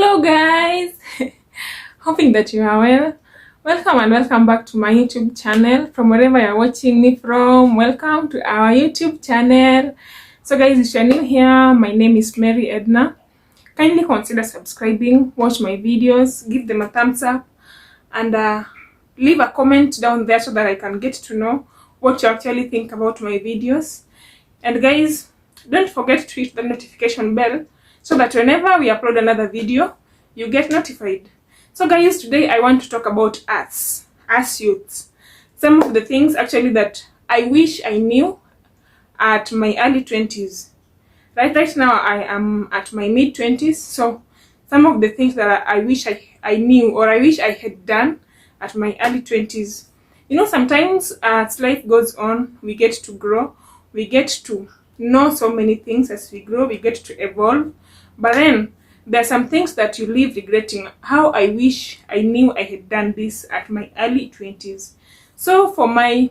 Hello guys, hoping that you are well. Welcome and welcome back to my YouTube channel. From wherever you're watching me from, welcome to our YouTube channel. So guys, if you're new here, my name is Mary Edna. Kindly consider subscribing, watch my videos, give them a thumbs up, and leave a comment down there so that I can get to know what you actually think about my videos. And guys, don't forget to hit the notification bell so that whenever we upload another video, you get notified. So guys, today I want to talk about us youths. Some of the things actually that I wish I knew at my early 20s. Right now I am at my mid 20s, so some of the things that I wish I knew, or I wish I had done at my early 20s. You know, sometimes as life goes on, we get to grow, we get to know so many things. As we grow, we get to evolve, but then there are some things that you leave regretting. How I wish I knew I had done this at my early 20s. So for my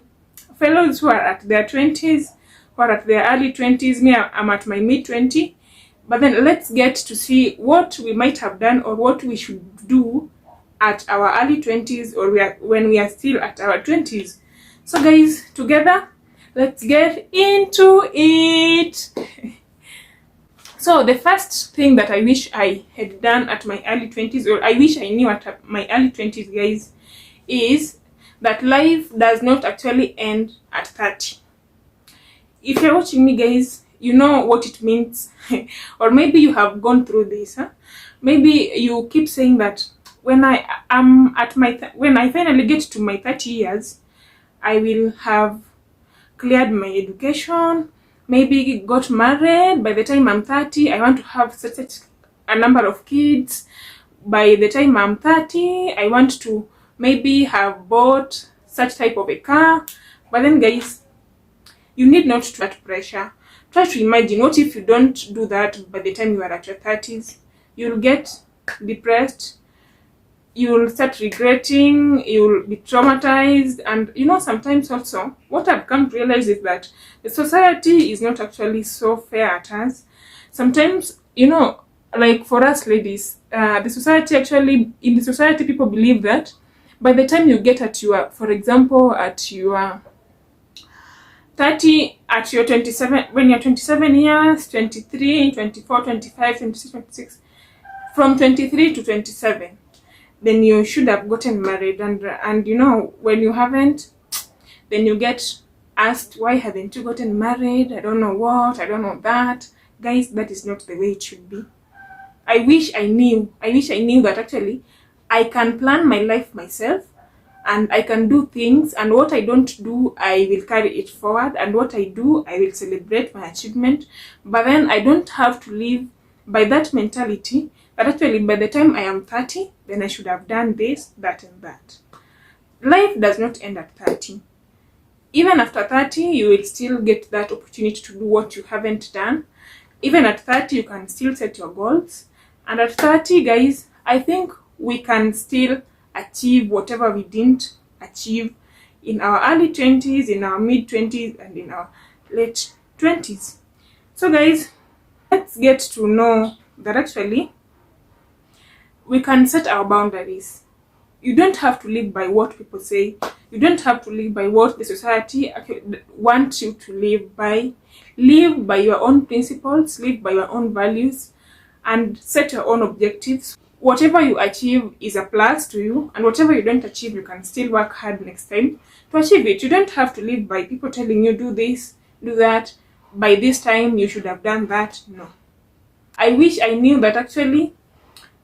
fellows who are at their 20s, who are at their early 20s, me, I'm at my mid 20, but then let's get to see what we might have done or what we should do at our early 20s, or when we are still at our 20s. So guys, together, let's get into it. So the first thing that I wish I had done at my early 20s, or I wish I knew at my early 20s, guys, is that life does not actually end at 30. If you're watching me, guys, you know what it means. Or maybe you have gone through this, huh? Maybe you keep saying that when I am at when I finally get to my 30 years, I will have cleared my education, maybe got married. By the time I'm 30, I want to have such a number of kids. By the time I'm 30, I want to maybe have bought such type of a car. But then guys, you need not to put pressure. Try to imagine, what if you don't do that by the time you are at your 30s? You'll get depressed, you'll start regretting, you'll be traumatized. And you know, sometimes also what I've come to realize is that the society is not actually so fair at us. Sometimes, you know, like for us ladies, the society actually, in the society, people believe that by the time you get at your, for example, at your 30, at your 27, when you're 27 years, 23, 24, 25, 26, 26, from 23 to 27, then you should have gotten married. And you know, when you haven't, then you get asked, why haven't you gotten married? I don't know what, I don't know that. Guys, that is not the way it should be. I wish I knew that actually I can plan my life myself, and I can do things, and what I don't do, I will carry it forward, and what I do, I will celebrate my achievement. But then I don't have to live by that mentality that actually by the time I am 30, then I should have done this, that, and that. Life does not end at 30. Even after 30, you will still get that opportunity to do what you haven't done. Even at 30, you can still set your goals. And at 30, guys, I think we can still achieve whatever we didn't achieve in our early 20s, in our mid 20s, and in our late 20s. So guys, let's get to know that actually we can set our boundaries. You don't have to live by what people say. You don't have to live by what the society wants you to live by. Live by your own principles, live by your own values, and set your own objectives. Whatever you achieve is a plus to you, and whatever you don't achieve, you can still work hard next time to achieve it. You don't have to live by people telling you, do this, do that, by this time you should have done that. No. I wish I knew that actually,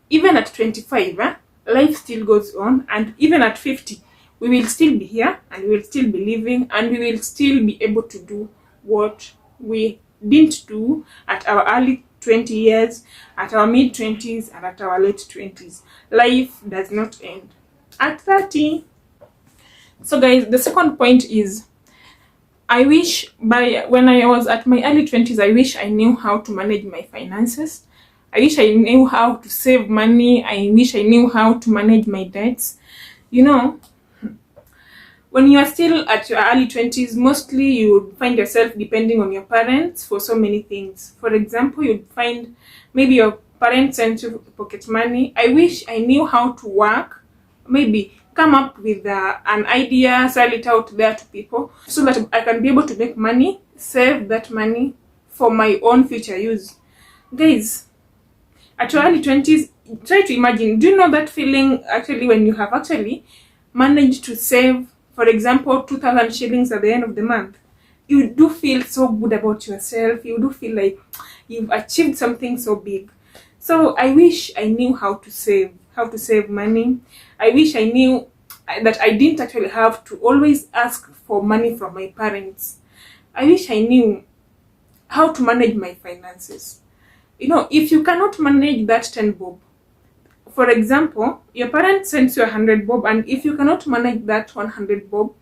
even at 25, life still goes on, and even at 50, we will still be here, and we will still be living, and we will still be able to do what we didn't do at our early 20 years, at our mid 20s, and at our late 20s. Life does not end at 30. So guys, the second point is, I wish when I was at my early 20s, I wish I knew how to manage my finances. I wish I knew how to save money. I wish I knew how to manage my debts. You know, when you are still at your early 20s, mostly you would find yourself depending on your parents for so many things. For example, you'd find maybe your parents send you pocket money, I wish I knew how to work, maybe come up with an idea, sell it out there to people so that I can be able to make money, save that money for my own future use. Guys, at your early 20s, try to imagine, do you know that feeling actually when you have actually managed to save, for example, 2,000 shillings at the end of the month? You do feel so good about yourself. You do feel like you've achieved something so big. So I wish I knew how to save money. I wish I knew that I didn't actually have to always ask for money from my parents. I wish I knew how to manage my finances. You know, if you cannot manage that 10 bob, for example, your parents sends you 100 bob, and if you cannot manage that 100 bob,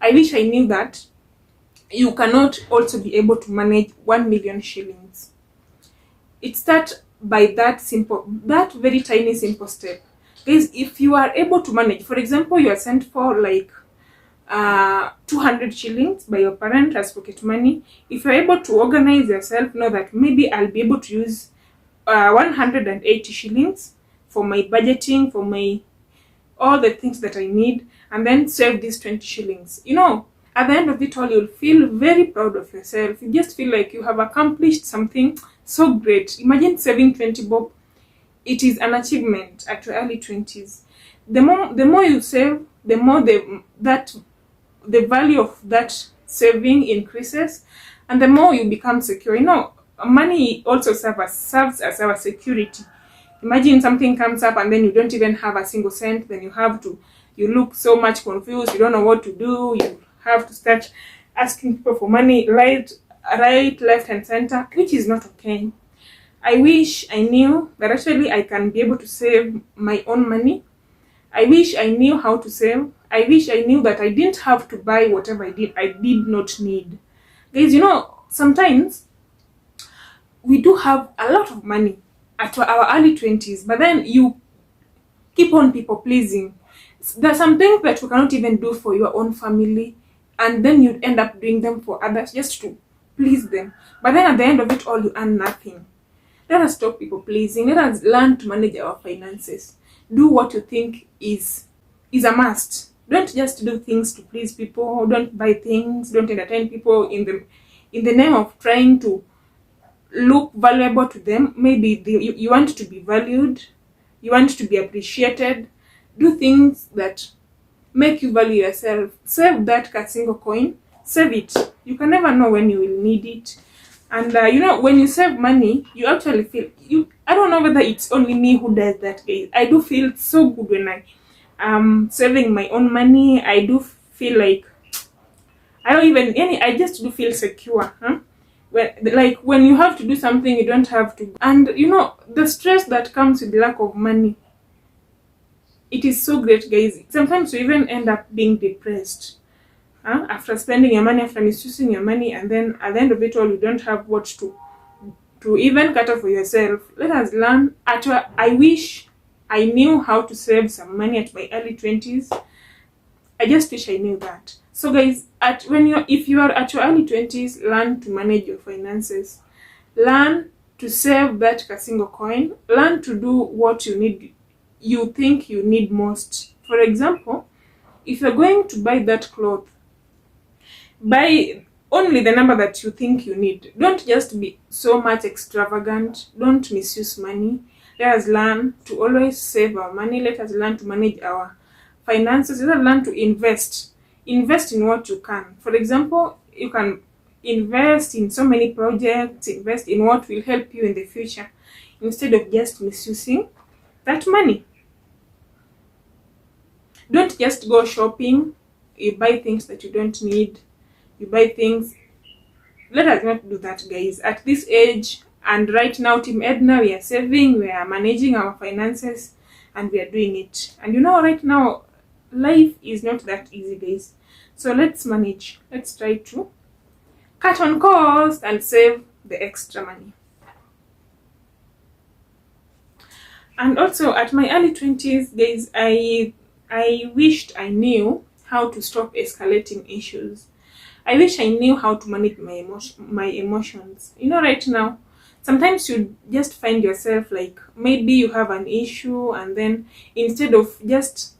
I wish I knew that you cannot also be able to manage 1 million shillings. It starts by that very tiny simple step. Guys, if you are able to manage, for example, you are sent for like 200 shillings by your parent as pocket money. If you're able to organize yourself, know that maybe I'll be able to use 180 shillings for my budgeting, for my all the things that I need, and then save these 20 shillings. You know, at the end of it all, you'll feel very proud of yourself. You just feel like you have accomplished something so great. Imagine saving 20 bob. It is an achievement at your early 20s. The more you save, the more the value of that saving increases, and the more you become secure. You know, money also serves as our security. Imagine something comes up and then you don't even have a single cent, then you look so much confused, you don't know what to do, you have to start asking people for money right, left and center, which is not okay. I wish I knew that actually I can be able to save my own money. I wish I knew how to save. I wish I knew that I didn't have to buy whatever I did not need. Guys, you know, sometimes we do have a lot of money at our early 20s, but then you keep on people pleasing. There's some things that you cannot even do for your own family, and then you'd end up doing them for others just to please them. But then at the end of it all, you earn nothing. Let us stop people pleasing. Let us learn to manage our finances. Do what you think is a must. Don't just do things to please people. Don't buy things. Don't entertain people in the name of trying to look valuable to them. Maybe you want to be valued. You want to be appreciated. Do things that make you value yourself. Save that single coin. Save it. You can never know when you will need it. And you know, when you save money, you actually feel I don't know whether it's only me who does that, guys. I do feel so good when I am saving my own money. I do feel like I just do feel secure, huh? When you have to do something, you don't have to. And you know, the stress that comes with the lack of money, it is so great, guys. Sometimes you even end up being depressed. After spending your money, after misusing your money, and then at the end of it all, you don't have what to even cater for yourself. Let us learn. I wish I knew how to save some money at my early 20s. I just wish I knew that. So guys, if you are at your early 20s, learn to manage your finances. Learn to save that single coin. Learn to do what you think you need most. For example, if you're going to buy that cloth, buy only the number that you think you need. Don't just be so much extravagant. Don't misuse money. Let us learn to always save our money. Let us learn to manage our finances. Let us learn to invest. Invest in what you can. For example, you can invest in so many projects. Invest in what will help you in the future, instead of just misusing that money. Don't just go shopping. You buy things that you don't need. You buy things. Let us not do that, guys. At this age, and right now, Team Edna, we are saving, we are managing our finances, and we are doing it. And you know, right now, life is not that easy, guys. So let's manage. Let's try to cut on costs and save the extra money. And also, at my early 20s, guys, I wished I knew how to stop escalating issues. I wish I knew how to manage my emotions. You know, right now, Sometimes you just find yourself like maybe you have an issue, and then instead of just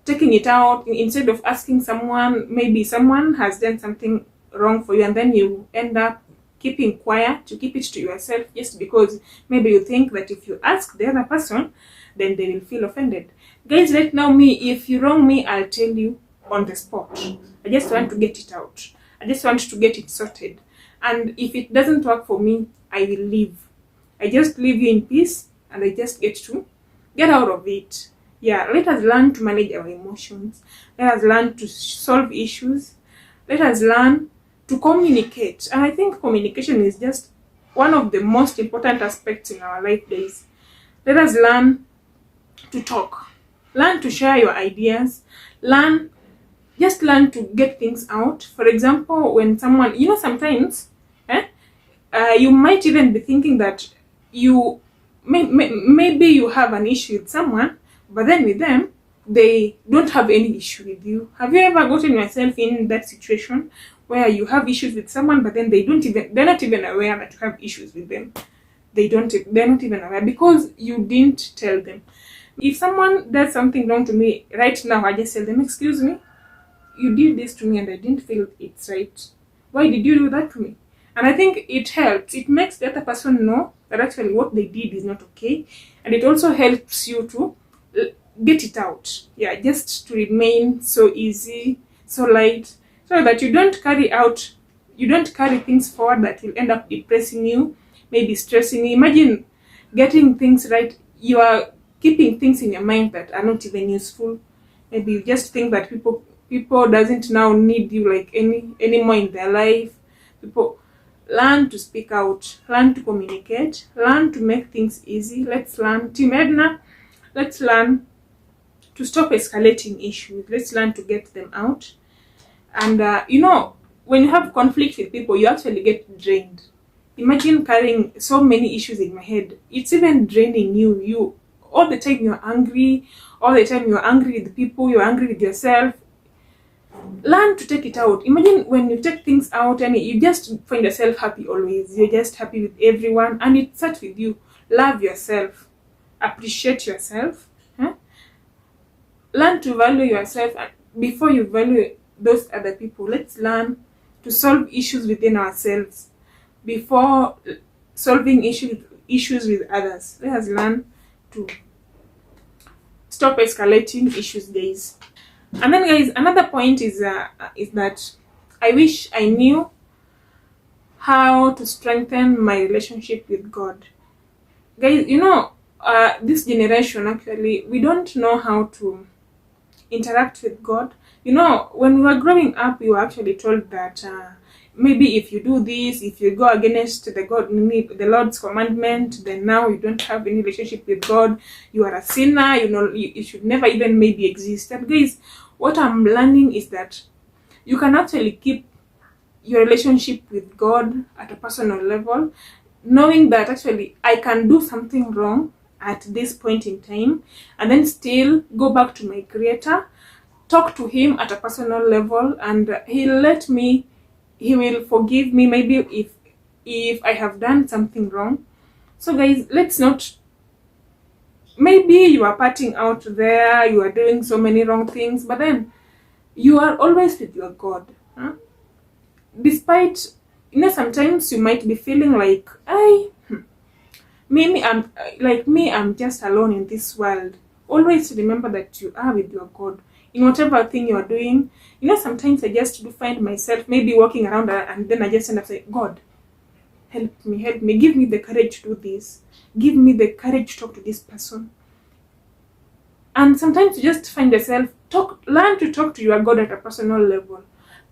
taking it out, instead of asking someone, maybe someone has done something wrong for you, and then you end up keeping quiet, to keep it to yourself, just because maybe you think that if you ask the other person, then they will feel offended. Guys, right now, me, if you wrong me, I'll tell you on the spot. I just want to get it out. I just want to get it sorted. And if it doesn't work for me, I will leave. I just leave you in peace, and I just get out of it. Yeah, let us learn to manage our emotions. Let us learn to solve issues. Let us learn to communicate. And I think communication is just one of the most important aspects in our life days. Let us learn to talk. Learn to share your ideas. Just learn to get things out. For example, when someone, sometimes, you might even be thinking that maybe you have an issue with someone, but then with them, they don't have any issue with you. Have you ever gotten yourself in that situation where you have issues with someone, but then they're not even aware that you have issues with them? They're not even aware because you didn't tell them. If someone does something wrong to me right now, I just tell them, excuse me, you did this to me and I didn't feel it's right. Why did you do that to me? And I think it helps. It makes the other person know that actually what they did is not okay. And it also helps you to get it out. Yeah, just to remain so easy, so light, so that you don't carry things forward that will end up depressing you, maybe stressing you. Imagine getting things right. You are keeping things in your mind that are not even useful. Maybe you just think that people doesn't now need you like anymore in their life. People, learn to speak out, learn to communicate, learn to make things easy. Let's learn, Team Edna, let's learn to stop escalating issues. Let's learn to get them out. And when you have conflict with people, you actually get drained. Imagine carrying so many issues in my head. It's even draining you. All the time you're angry, all the time you're angry with people, you're angry with yourself. Learn to take it out. Imagine when you take things out and you just find yourself happy always. You're just happy with everyone, and it starts with you. Love yourself. Appreciate yourself. Learn to value yourself before you value those other people. Let's learn to solve issues within ourselves before solving issues with others. Let us learn to stop escalating issues, guys. And then, guys, another point is that I wish I knew how to strengthen my relationship with God. Guys, this generation, actually, we don't know how to interact with God. When we were growing up, we were actually told that maybe if you do this, if you go against the Lord's commandment, then now you don't have any relationship with God. You are a sinner. You should never even maybe exist. And guys, what I'm learning is that you can actually keep your relationship with God at a personal level, knowing that actually I can do something wrong at this point in time, and then still go back to my Creator, talk to Him at a personal level, and He will forgive me maybe if I have done something wrong. So guys, let's not, maybe you are partying out there, you are doing so many wrong things, but then you are always with your God. Despite, sometimes you might be feeling like, I'm just alone in this world. Always remember that you are with your God. In whatever thing you are doing, sometimes I just do find myself maybe walking around and then I just end up saying, God, help me, give me the courage to do this. Give me the courage to talk to this person. And sometimes you just find yourself, learn to talk to your God at a personal level.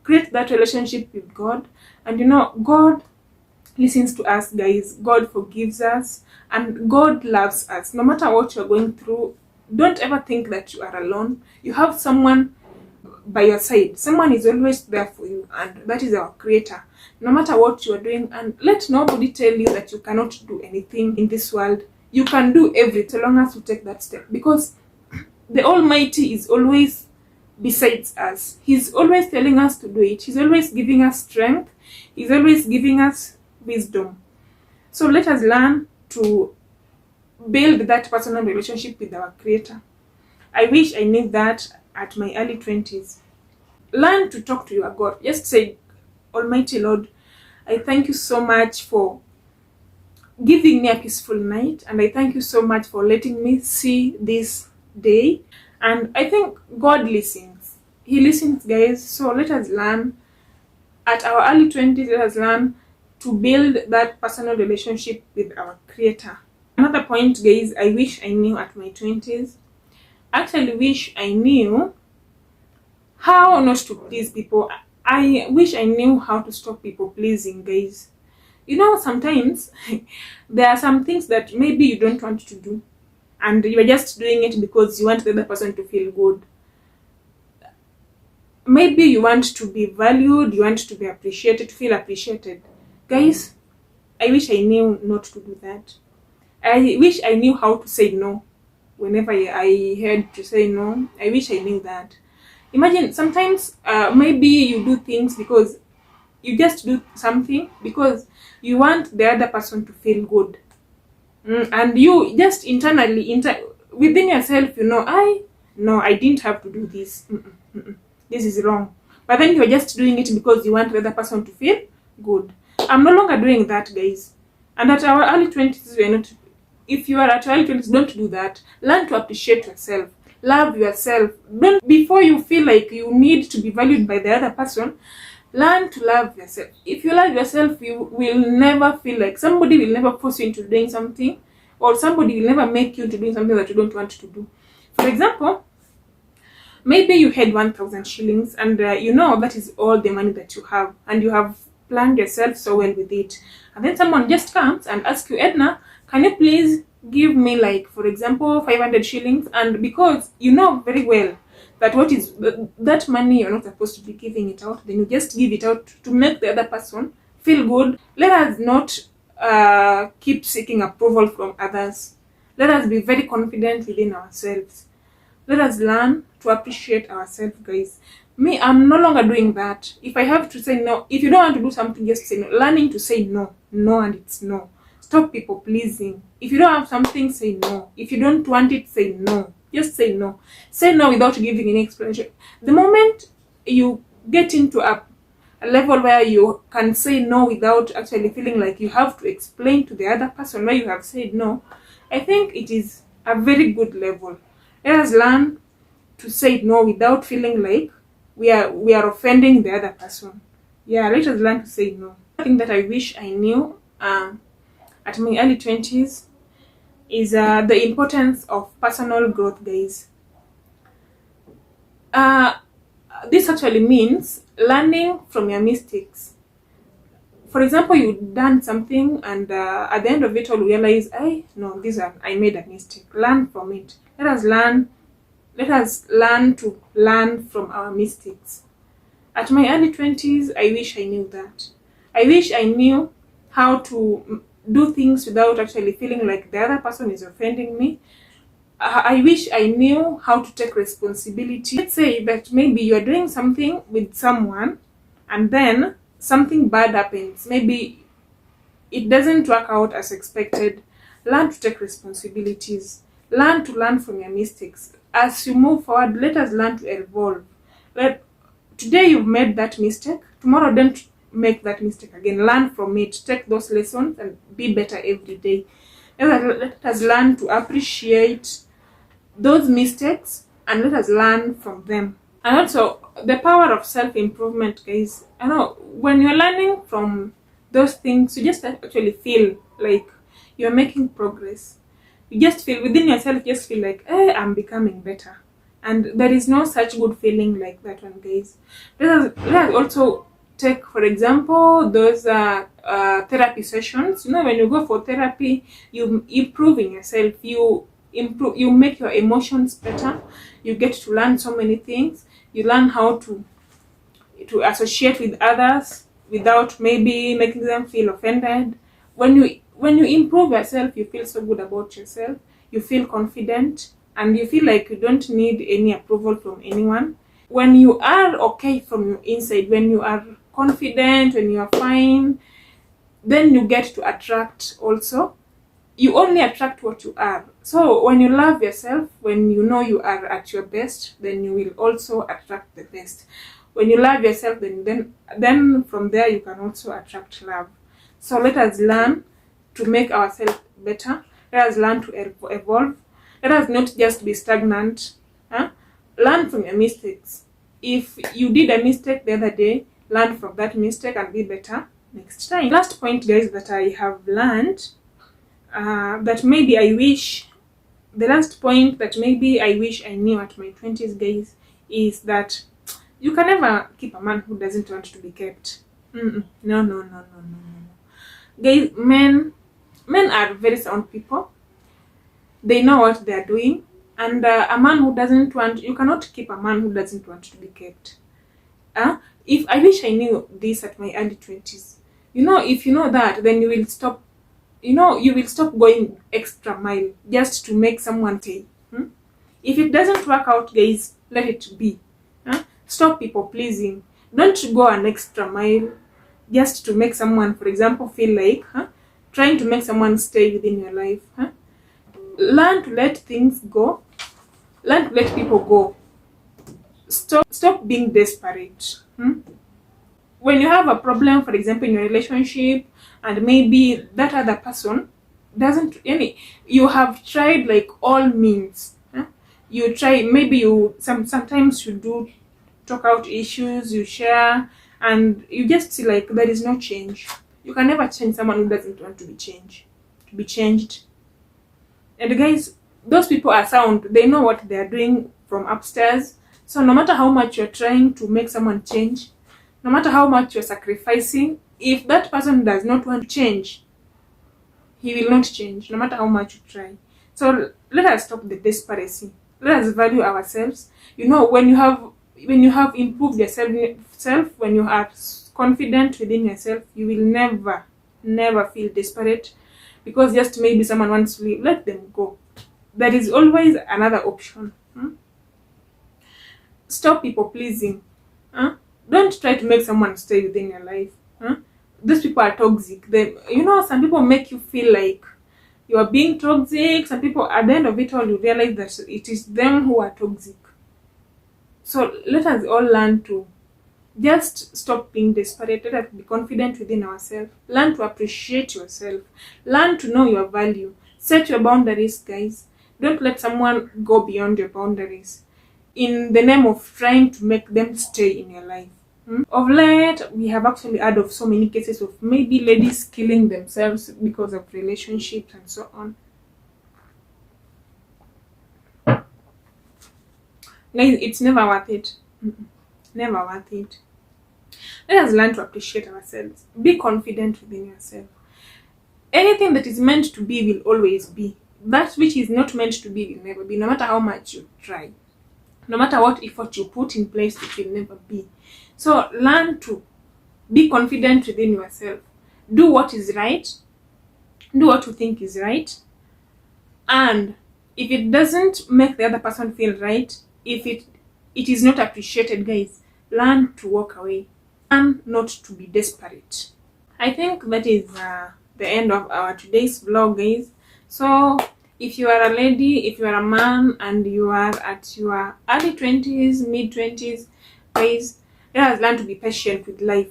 Create that relationship with God. And God listens to us, guys. God forgives us. And God loves us. No matter what you're going through, don't ever think that you are alone. You have someone by your side. Someone is always there for you, and that is our Creator. No matter what you are doing, and let nobody tell you that you cannot do anything in this world. You can do everything so long as you take that step, because the Almighty is always besides us. He's always telling us to do it. He's always giving us strength. He's always giving us wisdom. So let us learn to build that personal relationship with our Creator. I wish I knew that at my early 20s. Learn to talk to your God. Just say, Almighty Lord, I thank you so much for giving me a peaceful night, and I thank you so much for letting me see this day. And I think God listens. He listens, guys. So let us learn at our early 20s, let us learn to build that personal relationship with our Creator. Another point, guys, I wish I knew at my 20s. Actually wish I knew how not to please people. I wish I knew how to stop people pleasing, guys. You know, sometimes there are some things that maybe you don't want to do, and you're just doing it because you want the other person to feel good. Maybe you want to be valued, you want to be appreciated, to feel appreciated. Guys, I wish I knew not to do that. I wish I knew how to say no. Whenever I had to say no, I wish I knew that. Imagine sometimes maybe you do things because you just do something because you want the other person to feel good. And you just internally, within yourself, you know, I didn't have to do this. This is wrong. But then you're just doing it because you want the other person to feel good. I'm no longer doing that, guys. And at our early 20s, we're not. If you are at your early 20s, don't do that. Learn to appreciate yourself. Love yourself. Don't, before you feel like you need to be valued by the other person, learn to love yourself. If you love yourself, you will never feel like somebody will never force you into doing something, or somebody will never make you into doing something that you don't want to do. For example, maybe you had 1,000 shillings and you know that is all the money that you have, and you have planned yourself so well with it. And then someone just comes and asks you, Edna, can you please give me, like, for example, 500 shillings? And because you know very well that what is that money, you're not supposed to be giving it out, then you just give it out to make the other person feel good. Let us not keep seeking approval from others. Let us be very confident within ourselves. Let us learn to appreciate ourselves, guys. Me, I'm no longer doing that. If I have to say no, if you don't want to do something, just say no. Learning to say no. No, and it's no. Stop people pleasing. If you don't have something, say no. If you don't want it, say no. Just say no. Say no without giving any explanation. The moment you get into a level where you can say no without actually feeling like you have to explain to the other person why you have said no, I think it is a very good level. Let us learn to say no without feeling like we are offending the other person. Yeah, let us learn to say no. I think that I wish I knew at my early 20s is the importance of personal growth, guys. This actually means learning from your mistakes. For example, you've done something and at the end of it all, you realize, I made a mistake. Learn from it. Let us learn to learn from our mistakes. At my early 20s, I wish I knew that. I wish I knew how to do things without actually feeling like the other person is offending me. I wish I knew how to take responsibility. Let's say that maybe you are doing something with someone and then something bad happens. Maybe it doesn't work out as expected. Learn to take responsibilities. Learn to learn from your mistakes. As you move forward, let us learn to evolve. Today you've made that mistake. Tomorrow don't make that mistake again. Learn from it. Take those lessons and be better every day. Let us learn to appreciate those mistakes and let us learn from them. And also the power of self-improvement, guys. I know when you're learning from those things, you just actually feel like you're making progress. You just feel within yourself, just feel like, hey, I'm becoming better. And there is no such good feeling like that one, guys. Let us also take, for example, those therapy sessions. You know, when you go for therapy, you improve in yourself. You make your emotions better. You get to learn so many things. You learn how to associate with others without maybe making them feel offended. When you improve yourself, you feel so good about yourself. You feel confident and you feel like you don't need any approval from anyone. When you are okay from your inside, when you are confident, when you are fine, then you get to attract also. You only attract what you are. So when you love yourself, when you know you are at your best, then you will also attract the best. When you love yourself, then from there you can also attract love. So let us learn to make ourselves better. Let us learn to evolve. Let us not just be stagnant. Learn from your mistakes. If you did a mistake the other day, learn from that mistake and be better next time. Last point, guys, that I have learned, that maybe I wish, the last point that maybe I wish I knew at my 20s, guys, is that you can never keep a man who doesn't want to be kept. No. Guys, men are very sound people. They know what they are doing. And a man who doesn't want, you cannot keep a man who doesn't want to be kept. If I wish I knew this at my early 20s, if you know that, then you will stop, you will stop going extra mile just to make someone stay. If it doesn't work out, guys, let it be. Stop people pleasing. Don't go an extra mile just to make someone, for example, feel like trying to make someone stay within your life. Learn to let things go. Learn to let people go. Stop being desperate. When you have a problem, for example, in your relationship, and maybe that other person doesn't, you have tried like all means. You try, maybe you sometimes you do talk out issues, you share, and you just see like there is no change. You can never change someone who doesn't want to be changed. And guys, those people are sound. They know what they are doing from upstairs. So no matter how much you're trying to make someone change, no matter how much you're sacrificing, if that person does not want to change, he will not change, no matter how much you try. So let us stop the desperation. Let us value ourselves. When you have improved yourself, when you are confident within yourself, you will never feel desperate because just maybe someone wants to leave. Let them go. There is always another option. Stop people pleasing. Don't try to make someone stay within your life. These people are toxic. Some people make you feel like you are being toxic. Some people, at the end of it all, you realize that it is them who are toxic. So let us all learn to just stop being desperate. Let us be confident within ourselves. Learn to appreciate yourself. Learn to know your value. Set your boundaries, guys. Don't let someone go beyond your boundaries in the name of trying to make them stay in your life. Of late, we have actually heard of so many cases of maybe ladies killing themselves because of relationships and so on. Guys, it's never worth it. Never worth it. Let us learn to appreciate ourselves. Be confident within yourself. Anything that is meant to be will always be. That which is not meant to be will never be, no matter how much you try. No matter what effort you put in place, it will never be. So learn to be confident within yourself. Do what is right. Do what you think is right. And if it doesn't make the other person feel right, if it is not appreciated, guys, learn to walk away. Learn not to be desperate. I think that is the end of our today's vlog, guys. So if you are a lady, if you are a man, and you are at your early 20s, mid 20s, guys, let us learn to be patient with life.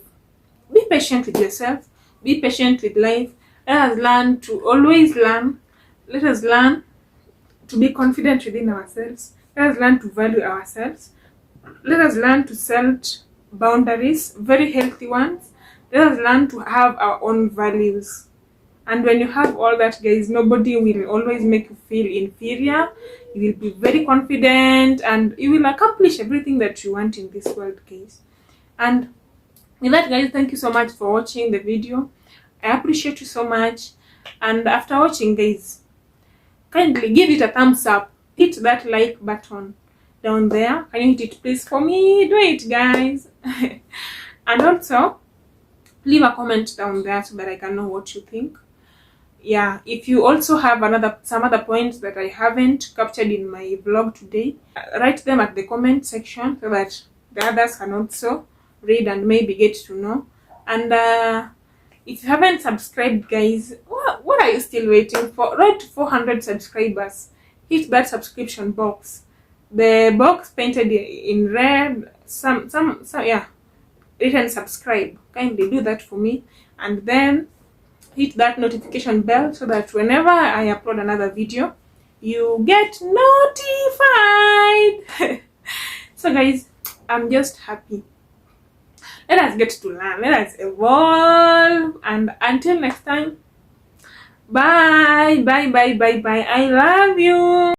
Be patient with yourself. Be patient with life. Let us learn to always learn. Let us learn to be confident within ourselves. Let us learn to value ourselves. Let us learn to set boundaries, very healthy ones. Let us learn to have our own values. And when you have all that, guys, nobody will always make you feel inferior. You will be very confident and you will accomplish everything that you want in this world, guys. And with that, guys, thank you so much for watching the video. I appreciate you so much. And after watching, guys, kindly give it a thumbs up. Hit that like button down there. Can you hit it, please, for me? Do it, guys. And also, leave a comment down there so that I can know what you think. Yeah, if you also have some other points that I haven't captured in my vlog today, write them at the comment section so that the others can also read and maybe get to know. And If you haven't subscribed, guys, what are you still waiting for? Road to 400 subscribers. Hit that subscription box, the box painted in red, some yeah, written subscribe. Kindly do that for me, and then hit that notification bell so that whenever I upload another video, you get notified. So guys, I'm just happy. Let us get to learn, let us evolve, and until next time, bye bye bye bye bye. I love you.